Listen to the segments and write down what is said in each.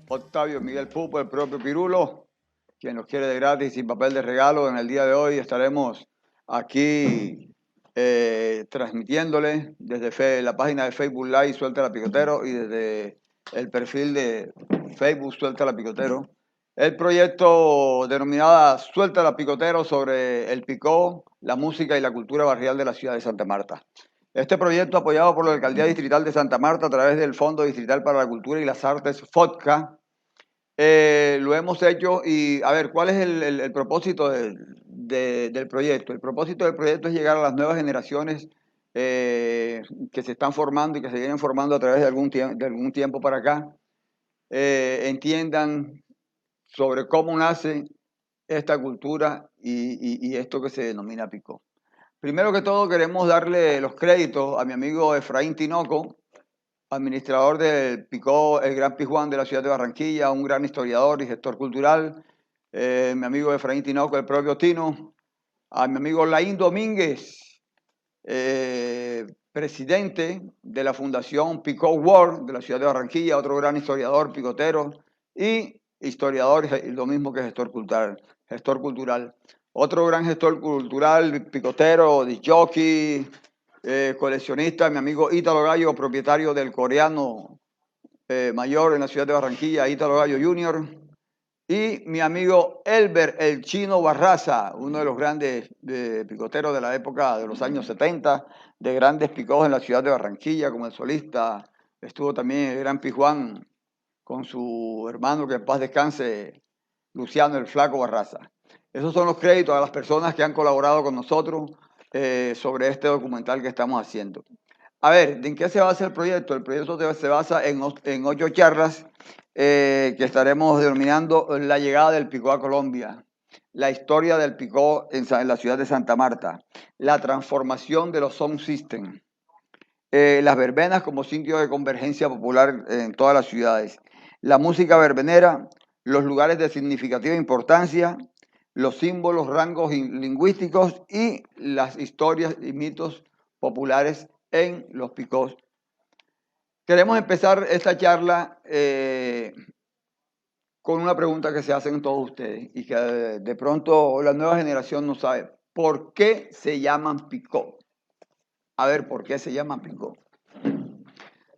Octavio Miguel Pupo, el propio Pirulo, quien nos quiere de gratis sin papel de regalo. En el día de hoy estaremos aquí transmitiéndole desde la página de Facebook Live Suelta la Picotero y desde el perfil de Facebook Suelta la Picotero el proyecto denominado Suelta la Picotero sobre el picó, la música y la cultura barrial de la ciudad de Santa Marta. Este proyecto, apoyado por la Alcaldía Distrital de Santa Marta a través del Fondo Distrital para la Cultura y las Artes, FODCA, lo hemos hecho y, a ver, ¿cuál es el propósito del proyecto? El propósito del proyecto es llegar a las nuevas generaciones que se están formando y que se vienen formando a través de algún tiempo para acá, entiendan sobre cómo nace esta cultura y esto que se denomina picó. Primero que todo queremos darle los créditos a mi amigo Efraín Tinoco, administrador del Picó, el Gran Pijuán de la ciudad de Barranquilla, un gran historiador y gestor cultural. Mi amigo Efraín Tinoco, el propio Tino. A mi amigo Laín Domínguez, presidente de la Fundación Picó World de la ciudad de Barranquilla, otro gran historiador, picotero y historiador, lo mismo que gestor cultural. Otro gran gestor cultural, picotero, disc-jockey, coleccionista, mi amigo Ítalo Gallo, propietario del Coreano Mayor en la ciudad de Barranquilla, Ítalo Gallo Jr. Y mi amigo Elber, el Chino Barraza, uno de los grandes picoteros de la época de los años 70, de grandes picos en la ciudad de Barranquilla, como el solista. Estuvo también el Gran Pijuán con su hermano, que en paz descanse, Luciano el Flaco Barraza. Esos son los créditos a las personas que han colaborado con nosotros sobre este documental que estamos haciendo. A ver, ¿en qué se basa el proyecto? El proyecto se basa en 8 charlas que estaremos denominando la llegada del picó a Colombia, la historia del picó en la ciudad de Santa Marta, la transformación de los sound systems, las verbenas como sitio de convergencia popular en todas las ciudades, la música verbenera, los lugares de significativa importancia, los símbolos, rangos lingüísticos y las historias y mitos populares en los picós. Queremos empezar esta charla con una pregunta que se hacen todos ustedes y que de pronto la nueva generación no sabe. ¿Por qué se llaman picó? A ver, ¿por qué se llaman picó?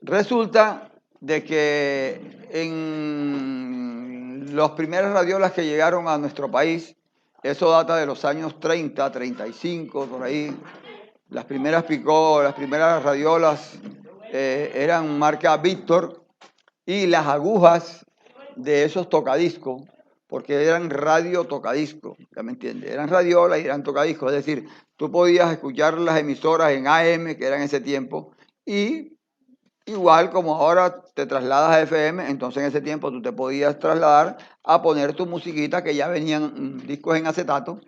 Resulta de que en las primeras radiolas que llegaron a nuestro país, eso data de los años 30, 35, por ahí, las primeras picó, las primeras radiolas eran marca Víctor y las agujas de esos tocadiscos, porque eran radio tocadiscos, ¿ya me entiendes? Eran radiolas y eran tocadiscos, es decir, tú podías escuchar las emisoras en AM, que era en ese tiempo, y igual como ahora te trasladas a FM, entonces en ese tiempo tú te podías trasladar a poner tu musiquita, que ya venían discos en acetato,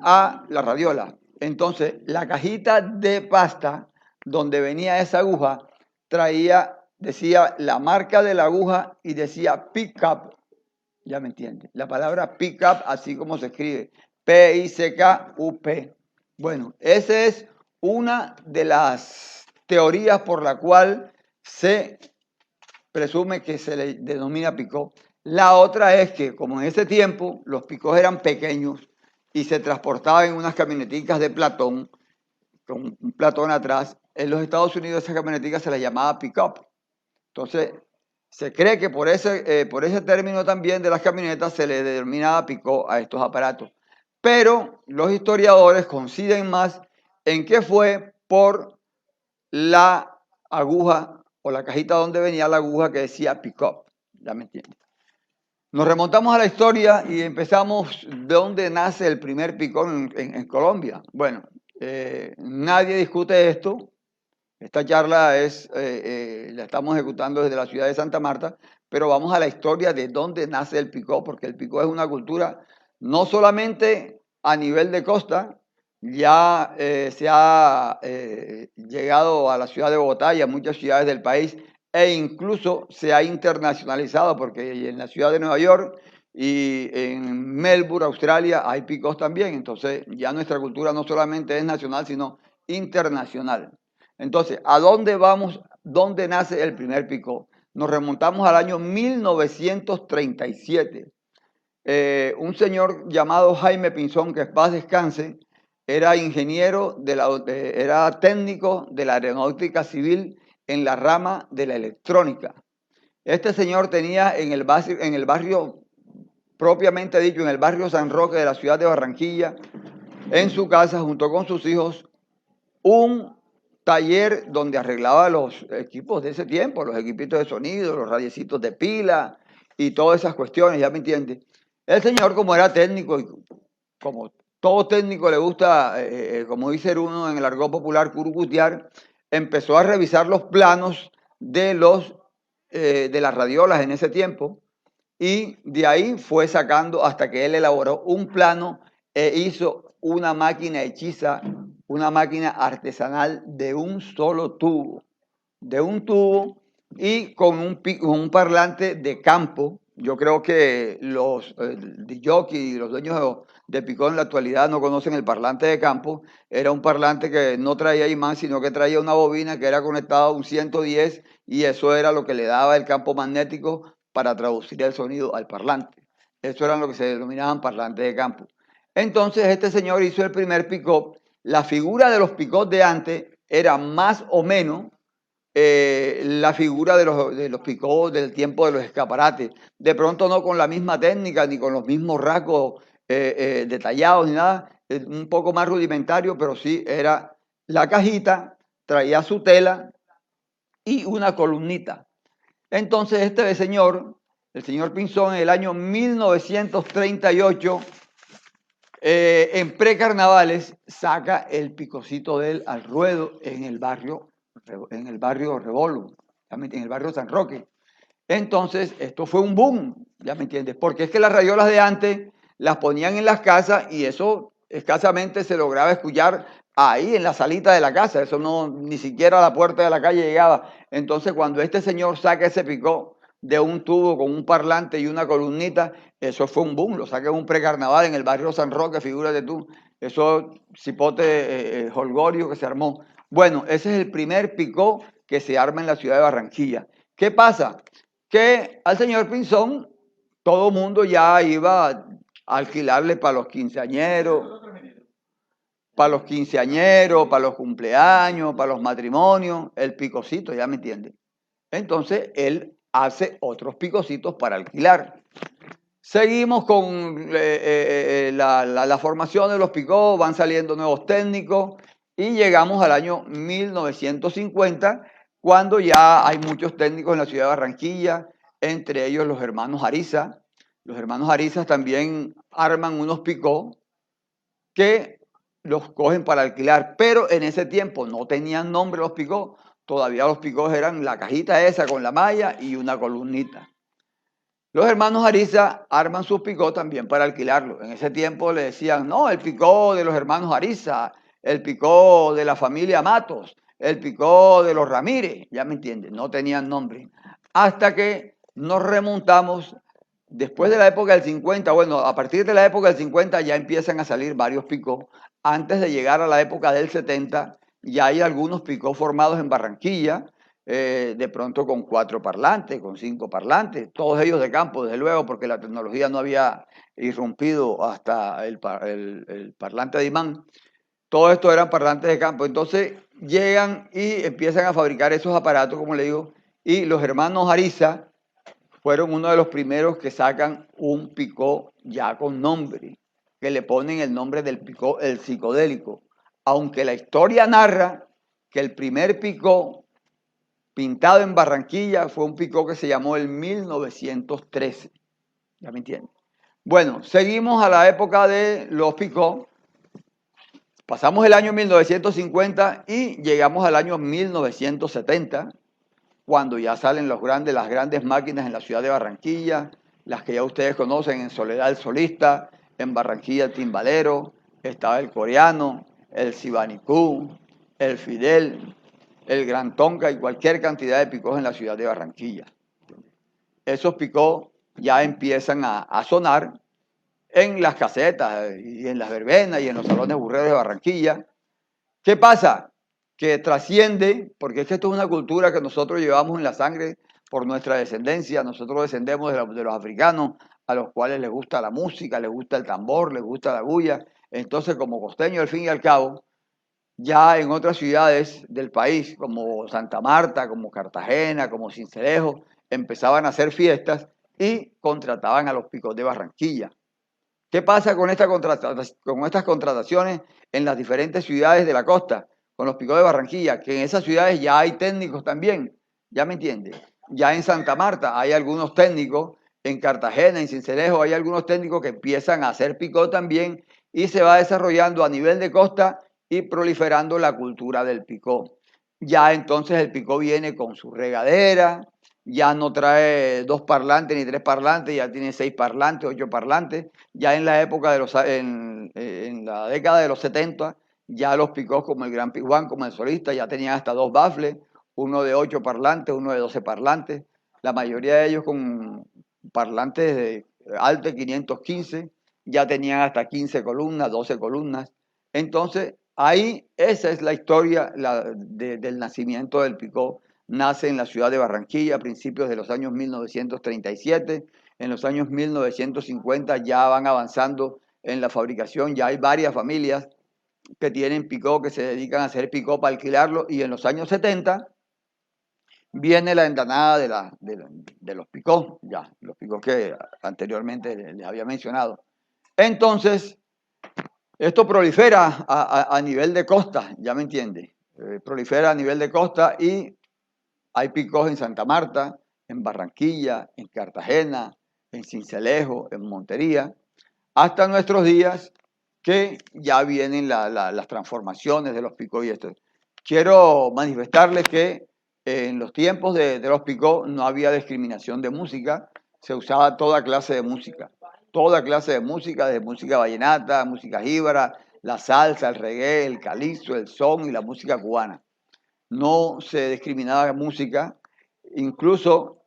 a la radiola. Entonces, la cajita de pasta donde venía esa aguja decía la marca de la aguja y decía pick-up. Ya me entiendes. La palabra pick-up, así como se escribe, P-I-C-K-U-P. Bueno, esa es una de las teorías por la cual se presume que se le denomina picó. La otra es que, como en ese tiempo los picós eran pequeños y se transportaban en unas camioneticas de Platón, con un Platón atrás, en los Estados Unidos esas camioneticas se las llamaba pick-up. Entonces, se cree que por ese término también de las camionetas se le denominaba picó a estos aparatos. Pero los historiadores coinciden más en que fue por la aguja o la cajita donde venía la aguja que decía pick-up. ¿Ya me entiendes? Nos remontamos a la historia y empezamos de dónde nace el primer picó en Colombia. Bueno, nadie discute esto. Esta charla la estamos ejecutando desde la ciudad de Santa Marta, pero vamos a la historia de dónde nace el picó, porque el picó es una cultura no solamente a nivel de costa, ya se ha llegado a la ciudad de Bogotá y a muchas ciudades del país, e incluso se ha internacionalizado, porque en la ciudad de Nueva York y en Melbourne, Australia, hay picós también. Entonces ya nuestra cultura no solamente es nacional, sino internacional. Entonces, ¿a dónde vamos? ¿Dónde nace el primer picó? Nos remontamos al año 1937. Un señor llamado Jaime Pinzón, que en paz descanse, era ingeniero, era técnico de la aeronáutica civil en la rama de la electrónica. Este señor tenía en el barrio, propiamente dicho, en el barrio San Roque de la ciudad de Barranquilla, en su casa, junto con sus hijos, un taller donde arreglaba los equipos de ese tiempo, los equipitos de sonido, los radiecitos de pila y todas esas cuestiones, ¿ya me entiendes? El señor, como era técnico, y como todo técnico le gusta, como dice uno en el argot popular, curucutear, empezó a revisar los planos de las radiolas en ese tiempo, y de ahí fue sacando hasta que él elaboró un plano e hizo una máquina hechiza, una máquina artesanal de un solo tubo, y con un parlante de campo. Yo creo que los jockey y los dueños de picó en la actualidad no conocen el parlante de campo. Era un parlante que no traía imán, sino que traía una bobina que era conectada a un 110, y eso era lo que le daba el campo magnético para traducir el sonido al parlante. Eso era lo que se denominaban parlantes de campo. Entonces este señor hizo el primer picó. La figura de los picós de antes era más o menos la figura de los picós del tiempo de los escaparates. De pronto no con la misma técnica ni con los mismos rasgos detallados ni nada, un poco más rudimentario, pero sí era la cajita, traía su tela y una columnita. Entonces el señor Pinzón, en el año 1938, en precarnavales, saca el picocito de él al ruedo en el barrio Revolú, en el barrio San Roque. Entonces, esto fue un boom, ¿ya me entiendes? Porque es que las radiolas de antes las ponían en las casas y eso escasamente se lograba escuchar ahí en la salita de la casa. Eso no, ni siquiera a la puerta de la calle llegaba. Entonces, cuando este señor saca ese picó de un tubo con un parlante y una columnita, eso fue un boom. Lo saca en un precarnaval en el barrio San Roque, figúrate tú. Eso, cipote holgorio que se armó. Bueno, ese es el primer picó que se arma en la ciudad de Barranquilla. ¿Qué pasa? Que al señor Pinzón todo mundo ya iba a alquilarle para los quinceañeros, para los cumpleaños, para los matrimonios, el picocito, ¿ya me entiende? Entonces él hace otros picocitos para alquilar. Seguimos con la formación de los picós, van saliendo nuevos técnicos y llegamos al año 1950, cuando ya hay muchos técnicos en la ciudad de Barranquilla, entre ellos los hermanos Ariza. Los hermanos Arizas también arman unos picós que los cogen para alquilar, pero en ese tiempo no tenían nombre los picós, todavía los picós eran la cajita esa con la malla y una columnita. Los hermanos Ariza arman sus picó también para alquilarlo. En ese tiempo le decían, no, el picó de los hermanos Ariza, el picó de la familia Matos, el picó de los Ramírez, ya me entienden, no tenían nombre. Hasta que nos remontamos, después de la época del 50, bueno, a partir de la época del 50 ya empiezan a salir varios picó. Antes de llegar a la época del 70, ya hay algunos picó formados en Barranquilla, de pronto con 4 parlantes, con 5 parlantes, todos ellos de campo, desde luego, porque la tecnología no había irrumpido hasta el parlante de imán. Todo esto eran parlantes de campo. Entonces llegan y empiezan a fabricar esos aparatos, como le digo, y los hermanos Ariza fueron uno de los primeros que sacan un picó ya con nombre, que le ponen el nombre del picó, el psicodélico. Aunque la historia narra que el primer picó pintado en Barranquilla fue un picó que se llamó el 1913. ¿Ya me entienden? Bueno, seguimos a la época de los picó. Pasamos el año 1950 y llegamos al año 1970, cuando ya salen las grandes máquinas en la ciudad de Barranquilla, las que ya ustedes conocen, en Soledad el Solista, en Barranquilla el Timbalero, estaba el Coreano, el Sibanicú, el Fidel, el Gran Tonka y cualquier cantidad de picos en la ciudad de Barranquilla. Esos picos ya empiezan a sonar en las casetas y en las verbenas y en los salones burreros de Barranquilla. ¿Qué pasa? Que trasciende, porque es que esto es una cultura que nosotros llevamos en la sangre por nuestra descendencia. Nosotros descendemos de los africanos, a los cuales les gusta la música, les gusta el tambor, les gusta la bulla. Entonces, como costeño, al fin y al cabo, ya en otras ciudades del país, como Santa Marta, como Cartagena, como Sincelejo, empezaban a hacer fiestas y contrataban a los picos de Barranquilla. ¿Qué pasa con estas contrataciones en las diferentes ciudades de la costa? Con los picos de Barranquilla, que en esas ciudades ya hay técnicos también, ¿ya me entiendes? Ya en Santa Marta hay algunos técnicos, en Cartagena, en Sincelejo hay algunos técnicos que empiezan a hacer picó también y se va desarrollando a nivel de costa y proliferando la cultura del picó. Ya entonces el picó viene con su regadera, ya no trae 2 parlantes ni 3 parlantes, ya tiene 6 parlantes, 8 parlantes. Ya en la época en la década de los 70, ya los picos como el Gran Piguán, como el Solista, ya tenían hasta 2 baffles, uno de 8 parlantes, uno de 12 parlantes, la mayoría de ellos con parlantes de Alte 515, ya tenían hasta 15 columnas, 12 columnas. Entonces, ahí esa es la historia del nacimiento del picó. Nace en la ciudad de Barranquilla a principios de los años 1937. En los años 1950 ya van avanzando en la fabricación, ya hay varias familias que tienen picó, que se dedican a hacer picó para alquilarlo, y en los años 70 viene la endanada de los picó, ya, los picó que anteriormente les había mencionado. Entonces, esto prolifera a nivel de costa, ya me entiende, prolifera a nivel de costa y hay picos en Santa Marta, en Barranquilla, en Cartagena, en Sincelejo, en Montería, hasta nuestros días que ya vienen las transformaciones de los picos y esto. Quiero manifestarles que en los tiempos de los picos no había discriminación de música, se usaba toda clase de música, desde música vallenata, música jíbara, la salsa, el reggae, el calipso, el son y la música cubana. No se discriminaba música, incluso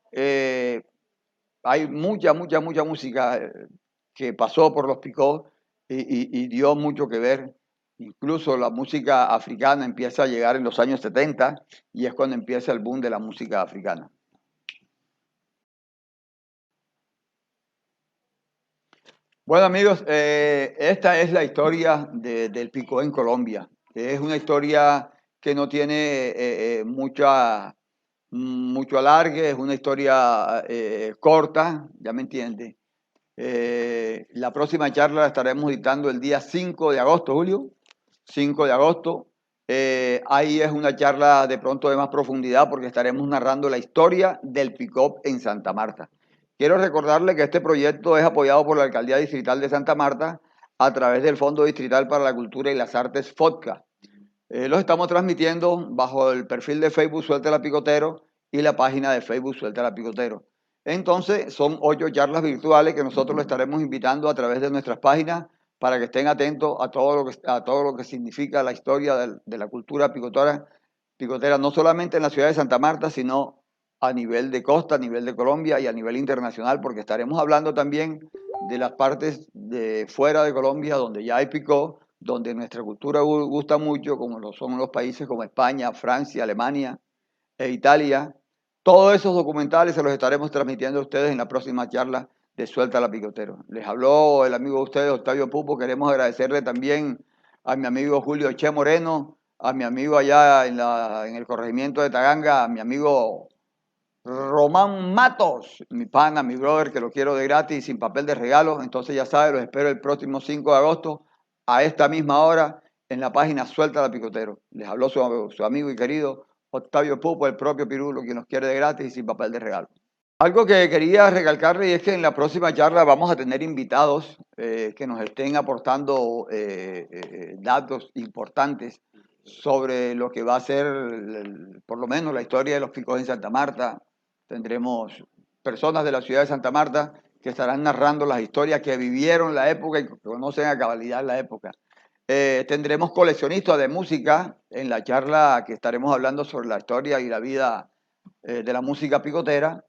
hay mucha música que pasó por los picos y dio mucho que ver. Incluso la música africana empieza a llegar en los años 70 y es cuando empieza el boom de la música africana. Bueno amigos, esta es la historia del picó en Colombia. Es una historia que no tiene mucho alargue, es una historia corta, ya me entiende. La próxima charla la estaremos dictando el día 5 de agosto, Julio, 5 de agosto. Ahí es una charla de pronto de más profundidad porque estaremos narrando la historia del pick-up en Santa Marta. Quiero recordarle que este proyecto es apoyado por la Alcaldía Distrital de Santa Marta a través del Fondo Distrital para la Cultura y las Artes FODCA. Los estamos transmitiendo bajo el perfil de Facebook Suéltala Picotero y la página de Facebook Suéltala Picotero. Entonces, son 8 charlas virtuales que nosotros le estaremos invitando a través de nuestras páginas para que estén atentos a todo lo que significa la historia de la cultura picotera, no solamente en la ciudad de Santa Marta, sino a nivel de costa, a nivel de Colombia y a nivel internacional, porque estaremos hablando también de las partes de fuera de Colombia donde ya hay picó, donde nuestra cultura gusta mucho, como lo son los países como España, Francia, Alemania e Italia. Todos esos documentales se los estaremos transmitiendo a ustedes en la próxima charla de Suéltala Picotero. Les habló el amigo de ustedes, Octavio Pupo. Queremos agradecerle también a mi amigo Julio Che Moreno, a mi amigo allá en el corregimiento de Taganga, a mi amigo Román Matos, mi pana, mi brother, que lo quiero de gratis, sin papel de regalo. Entonces ya saben, los espero el próximo 5 de agosto a esta misma hora en la página Suéltala Picotero. Les habló su amigo y querido Octavio Pupo, el propio Pirulo, quien nos quiere de gratis y sin papel de regalo. Algo que quería recalcarle y es que en la próxima charla vamos a tener invitados que nos estén aportando datos importantes sobre lo que va a ser, por lo menos, la historia de los picos en Santa Marta. Tendremos personas de la ciudad de Santa Marta que estarán narrando las historias que vivieron la época y que conocen a cabalidad la época. Tendremos coleccionistas de música en la charla que estaremos hablando sobre la historia y la vida de la música picotera.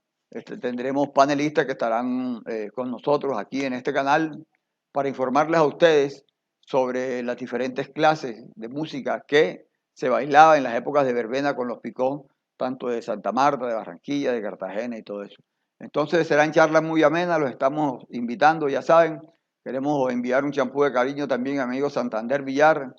Tendremos panelistas que estarán con nosotros aquí en este canal para informarles a ustedes sobre las diferentes clases de música que se bailaba en las épocas de verbena con los picó, tanto de Santa Marta, de Barranquilla, de Cartagena y todo eso. Entonces serán charlas muy amenas, los estamos invitando, ya saben. Queremos enviar un champú de cariño también a mi amigo Santander Villar,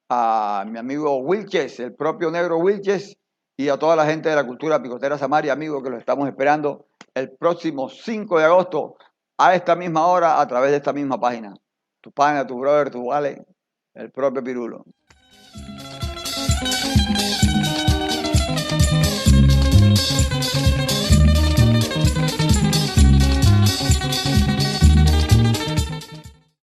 a mi amigo Wilches, el propio negro Wilches, y a toda la gente de la cultura picotera Samaria, amigos, que los estamos esperando el próximo 5 de agosto a esta misma hora a través de esta misma página. Tu pana, tu brother, tu vale, el propio Pirulo.